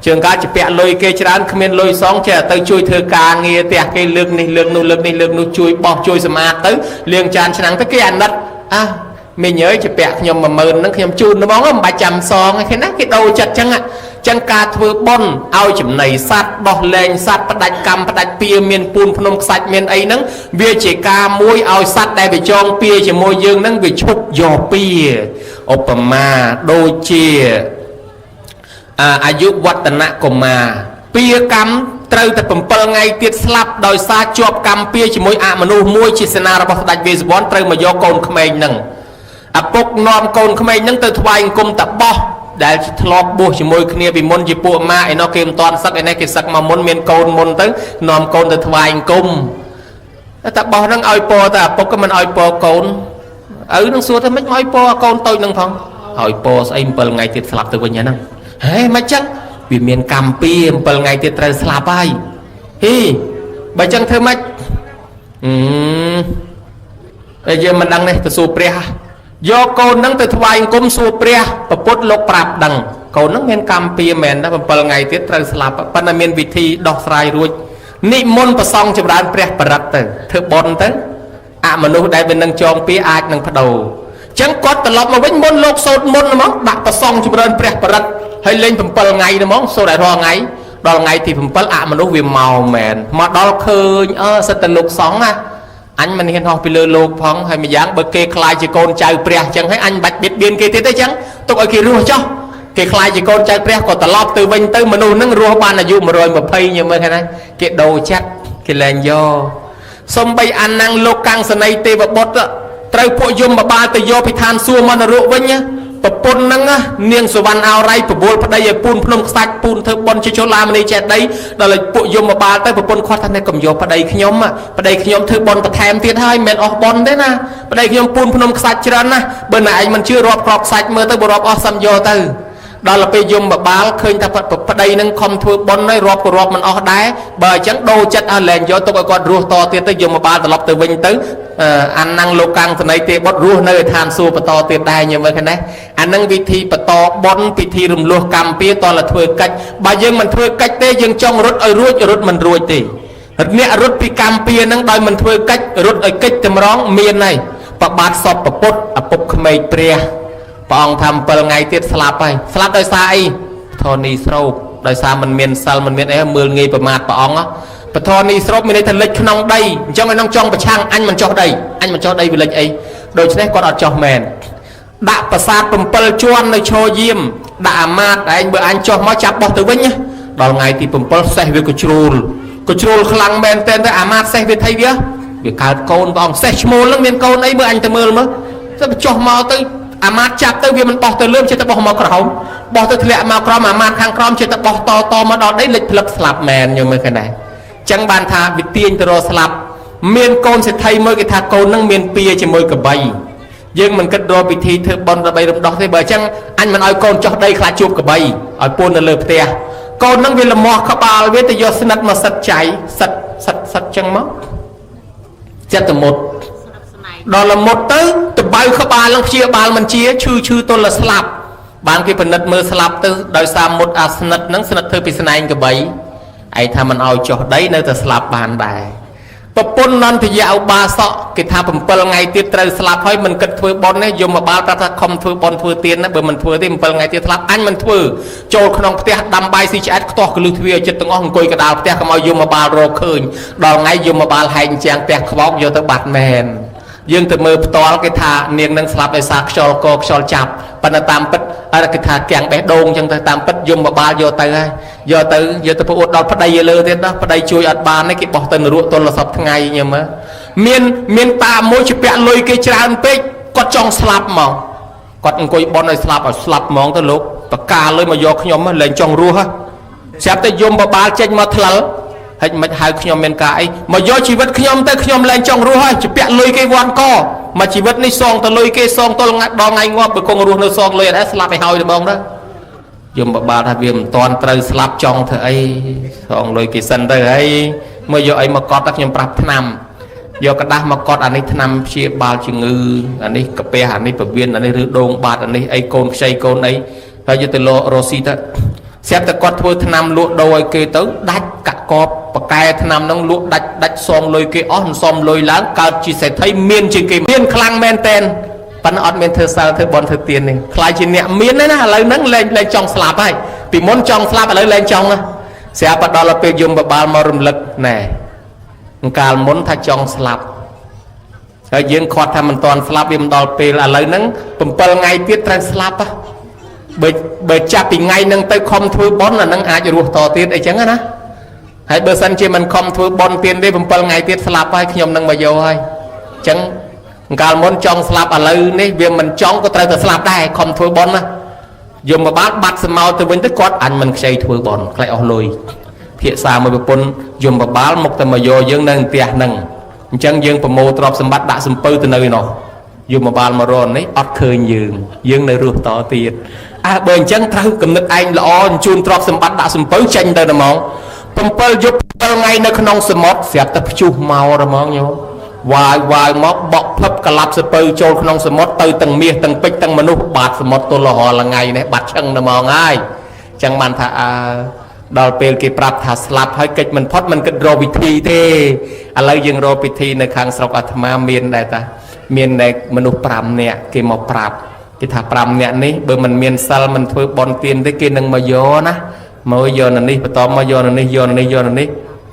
trường cá chỉ bẹt lôi cây chán không nên lôi son chả tới chui thừa ca nghe tẹt cái lưng này lưng nu chui bọc chui smart tới liền tràn chẳng tới cái ăn đất mình nhớ chỉ bẹt nhom mà mơn nó nhom chun nó bóng bạch chầm son cái nát cái đầu chặt chẳng ạ chẳng cá thưa bon ao chấm này sát bò lên sát bắt đạch cầm bắt đạch pia miền pun phnom sạch miền ấy nắng về chỉ ca môi ao sát đây bị chong pia chỉ môi dương nắng bị chụp giò pia opama đôi chiaอายุ วัฒนะกมาเปียกรรมត្រូវតែ7ថ្ងៃទៀតស្លាប់ដោយសារជាប់កម្មពៀជាមួយអមនុស្សមួយជាសេនារបស់ស្ដេចវេស្សវណ្ណត្រូវមកយកកូនក្មេងនឹងឪពុកនាំកូនក្មេងនឹងទៅថ្វាយអង្គមតបោះដែលធ្លាប់បួសជាមួយគ្នាពីមុនជាពួកម៉ាឯនោះគេមិនតាន់សឹកឯនេះគេសឹកមកមុនមានកូនមុនទៅនាំកូនទៅថ្វាយអង្គមតែបោះនឹងឲ្យពរតែឪពុកក៏មិនឲ្យពរកូនឪនឹងសួរថាមិនឲ្យពរកូនតូចនឹងផងឲ្យពរស្អី7ថ្ងៃទៀតស្លាប់ទៅវិញហ្នឹងហេមិនចឹងវាមានកម្មពី7ថ្ងៃទៀតត្រូវស្លាប់ហើយហីបើចឹងធ្វើម៉េចយើងមិនដឹងនេះទៅសួរព្រះយកកូននឹងទៅថ្វាយអង្គមសួរព្រះប្រពុតលោកប្រាប់ដឹងកូននឹងមានកម្មពីមែនដែរ7ថ្ងៃទៀតត្រូវស្លាប់ប៉ុន្តែមានវិធីដោះស្រាយរួចនិមន្តប្រសងចម្រើនព្រះបរិត្តទៅធ្វើបុណ្យទៅអមនុស្សដែលវានឹងចងពីអាចនឹងបដូរចឹងគាត់ត្រឡប់មកវិញមុនលោកសូត្រមុនហ្មងដាក់ប្រសងចម្រើនព្រះបរិត្តហើយលេង7ថ្ងៃហ្មងសូត្រឲ្យរាល់ថ្ងៃដល់ថ្ងៃទី7អមនុស្សវាមកមែនមកដល់ឃើញសិតតែលោកសង្ឃណាអញមិនហ៊ានហោះពីលើលោកផងហើយម្យ៉ាងបើគេខ្លាចជាកូនចៅព្រះចឹងហើយអញបាច់បៀតបៀនគេទៀតទេចឹងទុកឲ្យគេរស់ចុះគេខ្លាចជាកូនចៅព្រះក៏ត្រឡប់ទៅវិញទៅមនុស្សនឹងរស់បានអាយុ120ញមើលឃើញណាគេដូរចិត្តគេលែងយកសំបីអាណាំងលោកកាំងសនីទេវបុត្រត្រូវពួកយមបាលទៅយកពីឋានសួគ៌មនរកវិញ ប្រពន្ធហ្នឹងនាងសវណ្ណអោរ៉ៃប្រមូលប្តីឲ្យពូនភ្នំខ្សាច់ពូនធ្វើបន់ជាចូលឡាមនីចេតីដល់ឲ្យពួកយមបាលទៅប្រពន្ធគាត់ថាកុំយកប្តីខ្ញុំធ្វើបន់បន្ថែមទៀតហើយមិនមែនអស់បន់ទេណាប្តីខ្ញុំពូនភ្នំខ្សាច់ច្រើនណាស់បើណែឯងមិនជឿរាប់ក្របខ្សាច់មើលទៅបើរាប់អស់សំយកទៅដល់ពេលយមបាលឃើញថាប្តីនឹងខំធ្វើបន់ហើយរាប់ក៏រាប់មិនអស់ដែរបើអញ្ចឹងដូរចិត្តឲ្យលែងយកទុកឲ្យគាត់រស់តទៀតទៅយមបាលត្រឡប់ទៅវិញទៅអានណាំងលោកកាំងតន័យទេបុតរស់នៅឯឋានសួគ៌បន្តទៀតដែរញោមមើលឃើញទេអានឹងវិធីបន្តបន់ពិធីរំលោះកម្មពៀតលធ្វើកិច្ចបើយើងមិនធ្វើកិច្ចទេយើងចង់រត់ឲ្យរួចរត់មិនរួចទេអ្នករត់ពីកម្មពៀហ្នឹងដោយមិនធ្វើកិច្ចរត់ឲ្យកិច្ចតម្រងមានហើយប្របាទសពពុទ្ធឪពុកក្មេកព្រះព្រះអង្គថា7ថ្ងៃទៀតស្លាប់ហើយស្លាប់ដោយសារអីធនីស្រោបដោយសារมันមានសិលมันមានអីមើលងាយប្រមាថព្រះអង្គបធនីស្រោបមានន័យថាលិចក្នុងដីអញ្ចឹងឯនោះចង់ប្រឆាំងអញមិនចោះដីវាលិចអីដូច្នេះគាត់អត់ចោះមែនដាក់ប្រាសាទ7ជាន់នៅឈរយាមដាក់អាមាត្យឯងបើអញចោះមកចាប់បោះទៅវិញដល់ថ្ងៃទី7សេះវាក៏ជ្រូលខ្លាំងមែនតែអាមាត្យសេះវាថៃវាកើតកូនព្រះអង្គសេះឈ្មោលនឹងមានកូនអីមើលអញទៅមើលមើលទៅចោះមកទៅអាមាត្យចាប់ទៅវាមិនបោះទៅលើចិត្តទៅបោះមកក្រោមបោះទៅធ្លាក់មកក្រោមអាមាត្យខាងក្រោមចិត្តទៅបោះតមកដល់ដីលិចផ្លឹកស្លាប់មែនយល់មើលឃើញដែរចឹងបានថាវិទាញទៅរកស្លាប់មានកូនសេដ្ឋីមួយគេថាកូននឹងមានពៀជាមួយកបីយើងមិនគិតរកពិធីធ្វើបន់ដើម្បីរំដោះទេបើអញ្ចឹងអញមិនឲ្យកូនចោះដីខ្លាចជួបកបីឲ្យពូននៅលើផ្ទះកូននឹងវាលមាស់ក្បាលវាទៅយកស្និតមកសិតចៃសិតចឹងមកចិត្តមុតដល់លមុតទៅតបៅក្បាលនឹងព្យាបាលមិនជាឈឺទល់ស្លាប់បានគេពិនិត្យមើលស្លាប់ទៅដោយសារមុតអាស្និតនឹងស្និតធ្វើពីស្នែងកបីឯងថាមិនឲ្យចុះដីនៅតែស្លាប់បានដែរប្រពន្ធនន្ទយៈឧបាសកគេថា7ថ្ងៃទៀតត្រូវស្លាប់ហើយមិនគិតធ្វើបន់ទេយមបាលប្រាប់ថាខំធ្វើបន់ធ្វើទៀនណាបើមិនធ្វើទេ7ថ្ងៃទៀតស្លាប់អញមិនធ្វើចូលក្នុងផ្ទះដាំបាយស៊ីឆ្អែតខ្ទាស់កលឹះទ្វារចិត្តទាំងអស់អង្គុយកដាលផ្ទះកុំឲ្យយមបាលរកឃើញដល់ថ្ងៃយមបាលហែងជាងផ្ទះខ្វោកយកទៅបាត់មែនយើងទៅមើលផ្ទាល់គេថានាងនឹងស្លាប់ដោយសារខ្យល់កខ្យល់ចាប់ប៉ុន្តែតាមពិតគេថាគាំងបេះដូងអញ្ចឹងទៅតាមពិតយមបាលយកទៅហើយយកទៅប្រអួតដល់ប្តីលើទៀតណាប្តីជួយអត់បានទេគេបោះទៅនរកទល់សពថ្ងៃញឹមមានតាមួយជាពាក់លុយគេច្រើនពេកគាត់ចង់ស្លាប់មកគាត់អង្គុយបន់ឲ្យស្លាប់ហ្មងទៅលោកបកាលុយមកយកខ្ញុំលែងចង់រស់ស្រាប់តែយមបាលចេញមកថ្លល់ហិចមិនហៅខ្ញុំមានការអីមកយកជីវិតខ្ញុំទៅខ្ញុំលែងចង់រស់ហើយជាពាក់លុយគេវាន់កមកជីវិតនេះសងទៅលុយគេសងទៅដល់ថ្ងៃងាប់បើគង់រស់នៅសងលុយអត់ដែរស្លាប់ឲ្យហើយបងទៅយមបាលថាវាមិនតាន់ត្រូវស្លាប់ចង់ធ្វើអីសងលុយគេសិនទៅហើយមកយកអីមកកត់តែខ្ញុំប្រាប់ថ្នាំយកกระดาษមកកត់អានេះថ្នាំព្យាបាលជំងឺអានេះកាពះអានេះពវៀនអានេះឬដងបាតអានេះអីកូនខ្ចីកូនអីហើយយកទៅលករស់ស៊ីទៅស្រាប់តែគាត់ធ្វើថ្នាំលក់ដូរឲ្យគេទៅដាច់កាក់កបបកែថ្នាំហ្នឹងលក់ដាច់សងលុយគេអស់មិនសមលុយឡើងកើតជាសេដ្ឋីមានជាងគេមានខ្លាំងមែនតែនប៉ុន្តែអត់មានធ្វើសិលធ្វើបន់ធ្វើទានទេខ្លាចជាអ្នកមានទេណាឥឡូវហ្នឹងលែងចង់ស្លាប់ហើយពីមុនចង់ស្លាប់ឥឡូវលែងចង់ស្រាប់តែដល់ពេលយមបបាលមករំលឹកណែកាលមុនថាចង់ស្លាប់ហើយយើងខាត់ថាមិនតាន់ស្លាប់វាមិនដល់ពេលឥឡូវហ្នឹង7ថ្ងៃទៀតត្រូវស្លាប់បើចាប់ពីថ្ងៃហ្នឹងទៅខំធ្វើបន់អាហ្នឹងអាចរស់តទៀតអីចឹងណាហើយបើសិនជាមិនខំធ្វើបន់ទៀនទេ7ថ្ងៃទៀតស្លាប់ហើយខ្ញុំនឹងមកយកហើយអញ្ចឹងកាលមុនចង់ស្លាប់ឥឡូវនេះវាមិនចង់ក៏ត្រូវតែស្លាប់ដែរខំធ្វើបន់ណាយមបាលបាត់សមោទៅវិញទៅគាត់អញមិនខ្ចីធ្វើបន់ខ្លាចអស់លុយភាសាមួយប្រពន្ធយមបាលមកតែមកយកយើងនៅផ្ទះហ្នឹងអញ្ចឹងយើងប្រមូលទ្រព្យសម្បត្តិដាក់សំពៅទៅនៅឯនោះយមបាលមករននេះអត់ឃើញយើងនៅរស់តទៀតបើអញ្ចឹងត្រូវគំនិតឯងល្អអញ្ជូនទ្រព្យសម្បត្តិដាក់សំពៅចេញទៅហ្មង7យប់7ថ្ងៃនៅក្នុងសមុទ្រស្រាប់តែព្យុះមកហ្មងញោមវាយមកបក់ផ្លឹបកលាប់សពៅចូលក្នុងសមុទ្រទៅទាំងមាសទាំងពេជ្រទាំងមនុស្សបាត់សមុទ្រទល់រហល់ថ្ងៃនេះបាត់ឈឹងហ្មងហើយអញ្ចឹងបានថាដល់ពេលគេប្រាប់ថាស្លាប់ហើយកិច្ចមិនផុតមិនគិតរកវិធីទេឥឡូវយើងរកពិធីនៅខាងស្រុកអាត្មាមានដែរតាមានតែមនុស្ស5នាក់គេមកប្រាប់គេថា5នាក់នេះបើមិនមានសិលមិនធ្វើបន់ទានទេគេនឹងមកយកណាមកយកនៅនេះបន្តមកយកនៅនេះយកនៅនេះយកនៅនេះ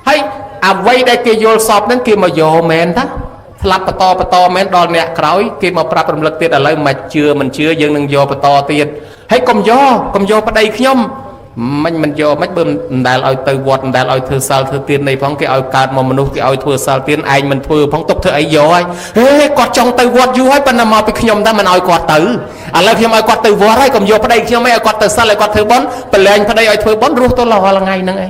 ហើយអ្វីដែលគេយល់សពហ្នឹងគេមកយកមែនតាស្លាប់បន្តមែនដល់អ្នកក្រោយគេមកប្រាប់រំលឹកទៀតឥឡូវមិនជឿយើងនឹងយកបន្តទៀតហើយកុំយកប្តីខ្ញុំ mình vô mấy bơm đài loi từ vọt đài loi thưa sao thưa tiên này phong cái ao cát mà mình nuôi cái ao thưa sao tiên anh mình thưa phong tục thưa ấy rồi ê quạt trong từ vọt vô ấy bên nào mà bị nhom ta mình ao quạt tử là khi mà quạt từ vọt ấy còn vô ở đây khi mà quạt từ sao lại quạt thưa bón bên lên ở đây ao thưa bón ruột tôi lo là ngày nữa ấy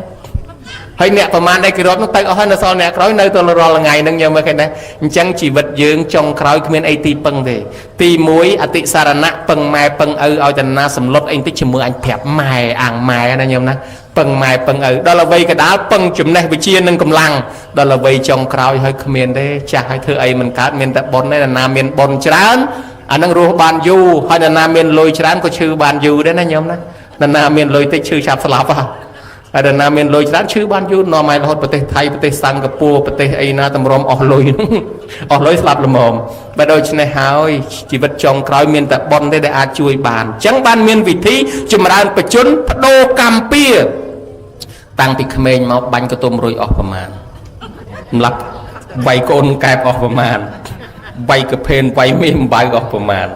hay nèประมาณ đây cái đó nó tay ở hơi nó sao nè nói nơi tôi lo là ngày nâng nhưng mà cái này chẳng chỉ vật dưỡng trong khói miền ai ti păng thì ti muối ở tị sarana păng mai păng ao chân na sầm lót anh tích chừng mưa anh thẹp mai àng mai này nhầm nè păng mai păng đó là vây cái đá păng chùm này bị chia nâng cầm lăng đó là vây trong khói hơi miền đây chả hay thưa ấy mình cát miền tập bón đây là nam miền bón chán anh đang ruột bàn du hay là nam miền lôi chán có chữ bàn du đấy nè nhầm nè là nam miền lôi tích chữ chạp slap à ada nama lôi chán chữ ban du nó mai lótประเทศไทยประเทศสิงคโปร์ประเทศไอ้นาตำรมออกลอยออกลอยสลับละมอมไปโดยเฉพาะหายชีวิตจงครอยเมียนแต่บอลได้อาจช่วยบานจังบ้านเมียนวิธีจุมรานประจุนพโดกัมเปียตั้งปีเขมรมาบันกระตุ้มรวยออกประมาณหลักใบโกนแกบออกประมาณใบกระเพนใบเมียมใบออกประมาณ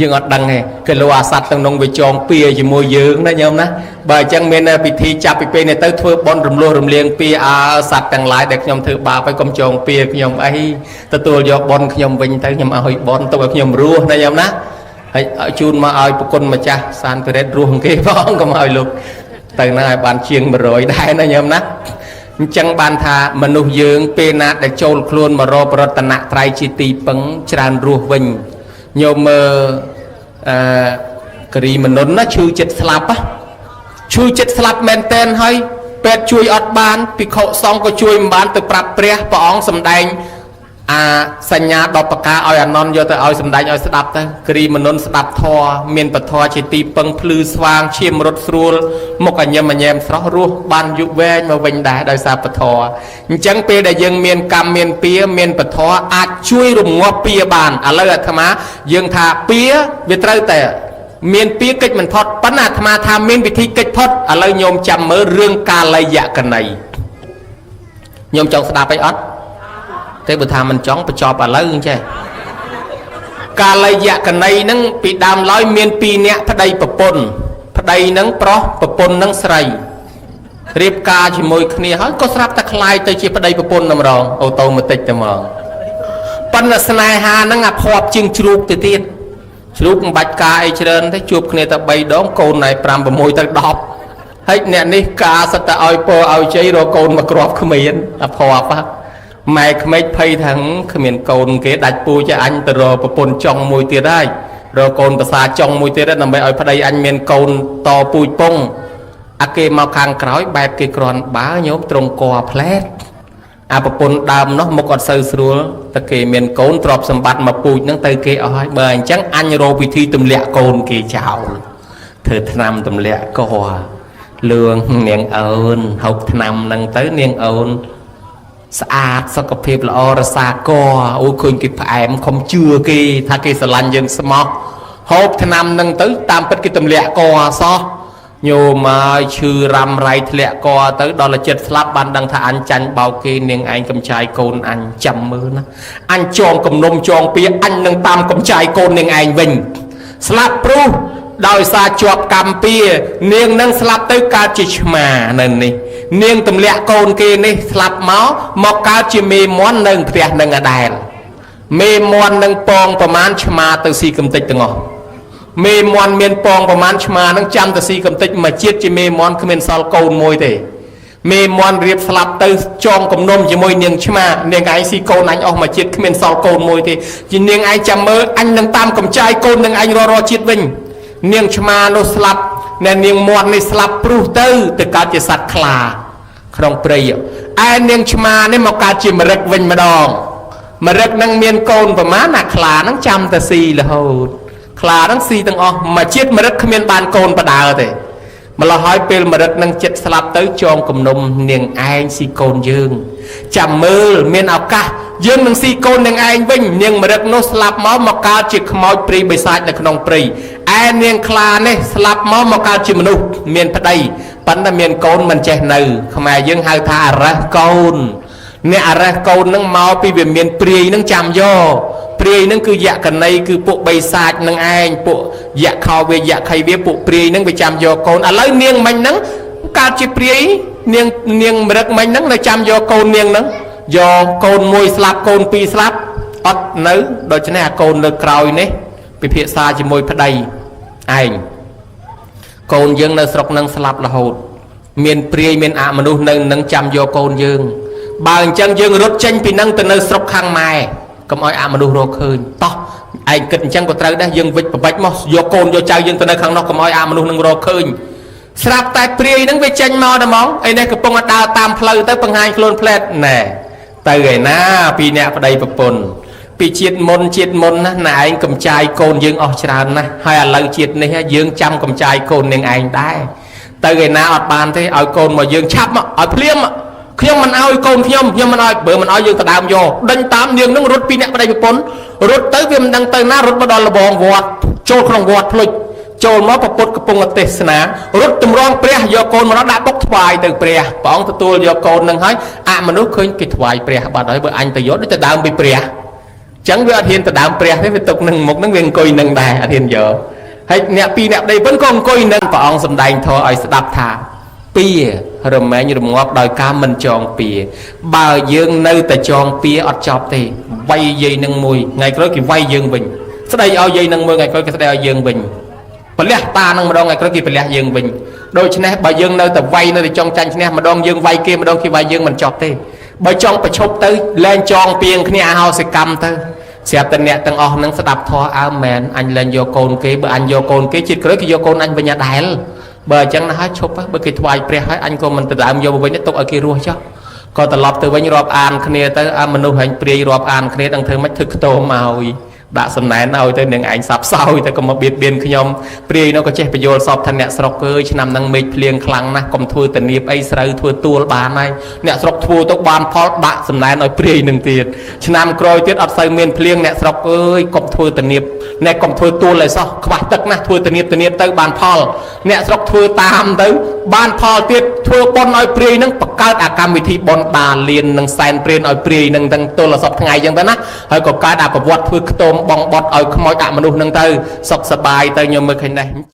ยังอดดังไงคือเราสัตว์ตั้งนงไปจองเปียอยู่มวยยืงนะโยมนะบ่จังเมนพิธีจับไปเป็นในเต้าทั่วบอลรำรำเลียงเปียสัตว์ต่างหลายเด็กโยมถือบาไปกำจองเปียโยมไอ้ตัวยกบอลโยมวิ่งเต้าโยมเอาหอยบอลตัวโยมรู้นะโยมนะให้จูนมาเอาปกลมาจ้าซานไปเร็ดรู้ของเกี่ยบ้องก็มาเอาลูกแต่นายบานเชียงมารอยได้นะโยมนะจังบานธามนุษย์ยืงเป็นนาแต่โจลคลวนมารอปรตนะไตรจิตีปังจานรู้วิ่งโยมกรีมันนนะชื่อจิตสลับปะชื่อจิตสลับแมนเทนให้เป็ดช่วยอดบานปีเขาซองก็ช่วยบานตัวปรับเปรี้ยปองสำแดงสัญญาดอกปากกาเอาอันนอนโยแต่เอาสำแดงเอาสดับแต่กรีมันนสดับทอเมียนปะทอจิตีปังพลือสว่างเชี่ยมรถสรูลมกอัญญมันแยมสระรูบานยุเวงมาเวงได้โดยสาปะทอจังเปได้ยังเมียนกรรมเมียนเปียเมียนปะทออาจช่วยรุมงัวเปียบานอะไรธรรมะยังทาเปียวิตรแต่เมียนเปียกิจมันพอดปัญหาธรรมะทำเมียนวิธีกิจพอดอะไรโยมจำเมื่อเรื่องกาลยะกันในโยมจองสดาไปอดแต่บุตรมันจ้องไปจอบอะไรใช่กาลยะกันในนั่งปีดามร้อยเมียนปีเนี้ยพระใดประปนพระใดนั่งเพราะประปนนั่งใส่เรียบกาชิมวยขณีเขาก็สลับตะคลายแต่ชีพระใดประปนนำรองเอาโตมาติดจะมองปัญสนายหานั่งพอบจึงชลุกติดชลุกบัดกายเชิญถ้าจูบขณีตะใบดองโกนในปรามประมวยตะดอบให้เนี่ยนี่กาสตะเอาโปเอาใจโรโกนมากรอบขมิ้นพอบปะไม่ขมิ้นไพ่ทั้งขมิ้นโกนเกดัดปูจะอันตรอประปนจองมวยเตียได้โรโกนภาษาจองมวยเตียได้นำไปเอาพระใดอันเมียนโกนต่อปูปงอาเกมาคางกร้อยแบบเกกรอนบ้าโยมตรงกอแพลดอาปปนดำเนาะมกอดเสือสรัวตะเกเมียนโกนตรอบสมบัติมาปูนั่งเตยเกเอาให้เบย์จังอันโรวิธีตุ่มเละโกนเกเจ้าเธอทำตุ่มเละก็เลืองเนียงเอิญหกทำนั่งเตยเนียงเอิญสะอาดสกปรกละอรสากอโอ้คนกินแผลคมเชื่อเกถ้าเกสลันยังสมองหกทำนั่งเตยตามเป็นกิตุ่มเละก็ซอโยมาชื่อรำไรทะเลกอtới đó là chết slap ban đăng thà anh chanh bao kê niềng anh cầm chai côn anh chầm mưa nó anh chọn cầm nôm chọn pia anh nâng tam cầm chai côn niềng anh vinh slap pru đòi xa chọp cầm pia niềng nâng slap tới ca chích mà nâng này niềng tầm lẹ côn kê này slap máu mọc cao chỉ mê món nâng pia nâng ở đài mê món nâng pongประมาณ chma ទៅស៊ីកំតិចទាំងអស់មេមន់មានពងប្រមាណឆ្មានឹងចាំតែស៊ីកំតិចមកជាតិជាមេមន់គ្មានសល់កូនមួយទេមេមន់រៀបស្លាប់ទៅចងគំនុំជាមួយនាងឆ្មានាងឯងស៊ីកូនអញអស់មកជាតិគ្មានសល់កូនមួយទេជានាងឯងចាំមើលអញនឹងតាមកំចាយកូននឹងឯងរជាតិវិញនាងឆ្មានោះស្លាប់ណែនាងមន់នេះស្លាប់ព្រុសទៅកើតជាសត្វខ្លាក្នុងព្រៃឯនាងឆ្មានេះមកកើតជាមរឹកវិញម្ដងមរឹកនឹងមានកូនប្រមាណណាខ្លានឹងចាំតែស៊ីរហូតខ្លានឹងស៊ីទាំងអស់មកជាតិមរឹកគ្មានបានកូនបដើទេម្ល៉េះហើយពេលមរឹកនឹងចិត្តស្លាប់ទៅចងគំនុំនាងឯងស៊ីកូនយើងចាំមើលមានឱកាសយើងនឹងស៊ីកូននាងឯងវិញនាងមរឹកនោះស្លាប់មកកើតជាខ្មោចព្រីបិសាចនៅក្នុងព្រៃឯនាងខ្លានេះស្លាប់មកកើតជាមនុស្សមានប្តីប៉ុន្តែមានកូនមិនចេះនៅខ្មែរយើងហៅថាអរះកូន អ្នកអរះកូននឹងមកពីវាមានព្រាយនឹងចាំយកព្រាយនឹងគឺយៈកណីគឺពួកបីសាចនឹងឯងពួកយៈខោវាយៈខៃវាពួកព្រាយនឹងវាចាំយកកូនឥឡូវនាងមិញហ្នឹងកើតជាព្រាយនាងមរឹកមិញហ្នឹងនៅចាំយកកូននាងហ្នឹងយកកូនមួយស្លាប់កូនពីរស្លាប់អត់នៅដូច្នេះអាកូនលើក្រោយនេះពិភាក្សាជាមួយប្តីឯងកូនយើងនៅស្រុកនឹងស្លាប់រហូតមានព្រាយមានអមនុស្សនៅនឹងចាំយកកូនយើងបើអញ្ចឹងយើងរត់ចេញពីនឹងទៅនៅស្រុកខាងម៉ែកុំឲ្យអមនុស្សរកឃើញតោះឯងគិតអញ្ចឹងក៏ត្រូវដែរយើងវិច្ចប្របាច់មកយកកូនយកចៅយើងទៅនៅខាងនោះកុំឲ្យអមនុស្សនឹងរកឃើញស្រាប់តែព្រាយនឹងវាចេញមកតែហ្មងឯនេះកំពុងដើរតាមផ្លូវទៅបង្ហាញខ្លួនផ្លែតណែទៅឯណាពីអ្នកប្តីប្រពន្ធពីជាតិមុនណាណែឯងកំចាយកូនយើងអស់ច្រើនណាស់ហើយឥឡូវជាតិនេះយើងចាំកំចាយកូននាងឯងដែរទៅឯណាអត់បានទេឲ្យកូនមកយើងឆាប់មកឲ្យភ្លាមខ្ញុំមិនឲ្យកូនខ្ញុំមិនឲ្យបើមិនឲ្យយើងទៅដើមយកដេញតាមនាងនឹងរត់ពីអ្នកប្តីប្រពន្ធរត់ទៅវាមិនដឹងទៅណារត់មកដល់លបងវត្តចូលក្នុងវត្តភ្លេចចូលមកប្រពុតកំពុងទេសនារត់ទម្រង់ព្រះយកកូនមកដាក់បុកថ្វាយទៅព្រះព្រះអង្គទទួលយកកូននឹងហើយអមនុស្សឃើញគេថ្វាយព្រះបាត់ហើយបើអញទៅយកទៅដើមពីព្រះអញ្ចឹងវាអត់ហ៊ានទៅដើមព្រះទេវាទុកនឹងមុខនឹងវាអង្គុយនឹងដែរអត់ហ៊ានយកហើយអ្នកពីរអ្នកប្តីប៉ុនក៏អង្គុយនឹងព្រះអង្គសម្ដែងធម៌ឲ្យស្ដាប់ថាពៀរមែងរងាប់ដោយការមិនចងពៀបើយើងនៅតែចងពៀអត់ចប់ទេវាយយាយនឹងមួយថ្ងៃក្រោយគេវាយយើងវិញស្ដីឲ្យយាយនឹងមួយថ្ងៃក្រោយគេស្ដីឲ្យយើងវិញប្រលះតានឹងម្ដងថ្ងៃក្រោយគេប្រលះយើងវិញដូច្នេះបើយើងនៅតែវាយនៅតែចង់ចាញ់ឈ្នះម្ដងយើងវាយគេម្ដងគេវាយយើងមិនចប់ទេបើចង់ប្រឈប់ទៅលែងចងពៀងគ្នាអហោសិកម្មទៅស្រាប់តែអ្នកទាំងអស់នឹងស្ដាប់ធម៌អើមែនអញលែងយកកូនគេបើអញយកកូនគេជាតិក្រោយគេយកកូនអញវិញដែរបើអញ្ចឹងណាហើយឈប់បើគេថ្វាយព្រះហើយអញក៏មិនទៅដើមយកវិញទុកឲ្យគេរស់ចុះក៏ត្រឡប់ទៅវិញរាប់អានគ្នាទៅមនុស្សហែងព្រាយរាប់អានគ្នាដឹងធ្វើម៉េចធ្វើខ្ទមមកឲ្យដាក់សំណែនឲ្យទៅនឹងឯងសាប់សោយទៅកុំមកបៀតបៀនខ្ញុំព្រាយនោះក៏ចេះបញ្យល់សពថាអ្នកស្រុកអើយឆ្នាំហ្នឹងមេឃភ្លៀងខ្លាំងណាស់កុំធ្វើតានៀបអីស្រូវធ្វើទួលបានហើយអ្នកស្រុកធ្វើទៅបានផលដាក់សំណែនឲ្យព្រាយនឹងទៀតឆ្នាំក្រោយទៀតអត់សូវមានភ្លៀងអ្នកស្រុកអើយកុំធ្វើតានៀបអ្នកកុំធ្វើទួលឲ្យសោះខ្វះទឹកណាស់ធ្វើតានៀបទៅបានផលអ្នកស្រុកធ្វើតាមទៅបានផលទៀតធ្វើបុណ្យឲ្យព្រាយនឹងបង្កើតអាកម្មវិធីបុណ្យដាលៀននឹងសែនព្រានឲ្យព្រាយនឹងទាំងទល់សពថ្ងៃអញ្ចឹងទៅណាហើយក៏កើតអាប្រវត្តិធ្វើខ្ទមបងបត់ឲ្យខ្មោចអមនុស្សនឹងទៅសុខសប្បាយទៅញោមមើលឃើញដែរ